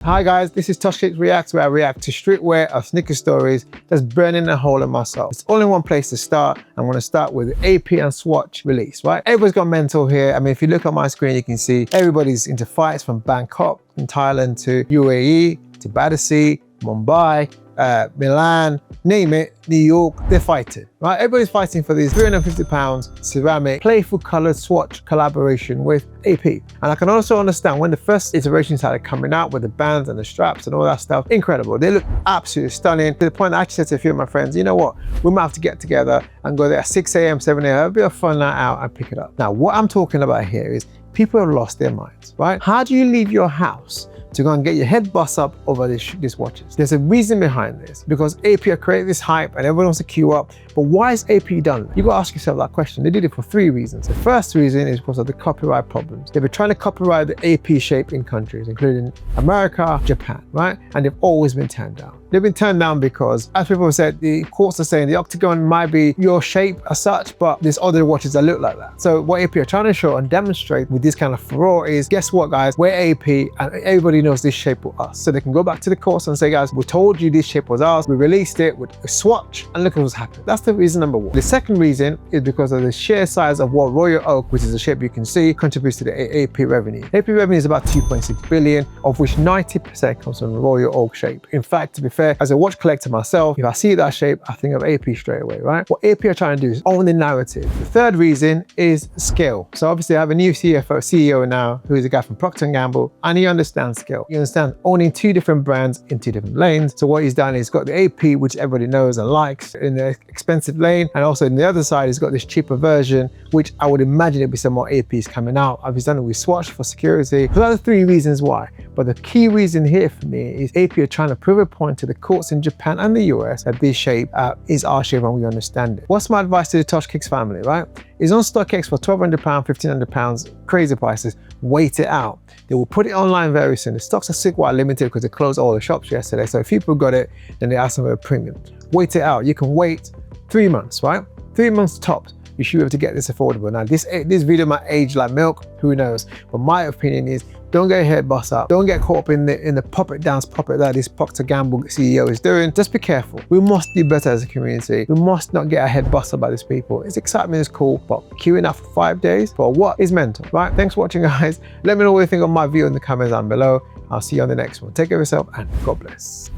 Hi guys, this is ToshKicks Reacts, where I react to streetwear or sneaker stories that's burning a hole in my soul. It's only one place to start. I'm going to start with the AP and Swatch release, right? Everybody's got mental here. I mean, if you look on my screen, you can see everybody's into fights from Bangkok in Thailand to UAE to Battersea, Mumbai, Milan, name it, New York, they're fighting, right? Everybody's fighting for these £350 ceramic, playful colored Swatch collaboration with AP. And I can also understand when the first iterations started coming out with the bands and the straps and all that stuff, incredible. They look absolutely stunning, to the point I actually said to a few of my friends, you know what, we might have to get together and go there at 6 a.m, 7 a.m, it'll be a fun night out and pick it up. Now, what I'm talking about here is people have lost their minds, right? How do you leave your house to go and get your head bust up over these watches? There's a reason behind this, because AP have created this hype and everyone wants to queue up. But why is AP done that? You got to ask yourself that question. They did it for 3 reasons. The first reason is because of the copyright problems. They've been trying to copyright the AP shape in countries, including America, Japan, right? And they've always been turned down. They've been turned down because, as people have said, the courts are saying the octagon might be your shape as such, but there's other watches that look like that. So what AP are trying to show and demonstrate with this kind of furore is, guess what guys, we're AP and everybody knows this shape was us. So they can go back to the courts and say, guys, we told you this shape was ours, we released it with a Swatch and look at what's happened. That's the reason number one. The second reason is because of the sheer size of what Royal Oak, which is the shape you can see, contributes to the AP revenue. AP revenue is about 2.6 billion, of which 90% comes from the Royal Oak shape. In fact, to be fair, as a watch collector myself, if I see that shape, I think of AP straight away, right? What AP are trying to do is own the narrative. The third reason is scale. So obviously I have a new CEO now, who is a guy from Procter Gamble, and he understands scale. He understands owning 2 different brands in 2 different lanes. So what he's done is got the AP, which everybody knows and likes, in the expensive lane, and also in the other side, he's got this cheaper version, which I would imagine there'll be some more APs coming out. I've done it with Swatch for security. So those are 3 reasons why. But the key reason here for me is AP are trying to prove a point to the courts in Japan and the US that this shape is our shape and we understand it. What's my advice to the ToshKicks family, right? Is on StockX for £1,200, £1,500, crazy prices. Wait it out. They will put it online very soon. The stocks are quite limited because they closed all the shops yesterday. So if people got it, then they ask them for a premium. Wait it out. You can wait 3 months, right? 3 months tops. You should be able to get this affordable. Now, this video might age like milk, who knows? But my opinion is, don't get your head bust up. Don't get caught up in the puppet dance puppet that this Procter Gamble CEO is doing. Just be careful. We must do better as a community. We must not get our head busted by these people. It's excitement, it's cool, but queuing up for 5 days for what is mental, right? Thanks for watching, guys. Let me know what you think of my video in the comments down below. I'll see you on the next one. Take care of yourself and God bless.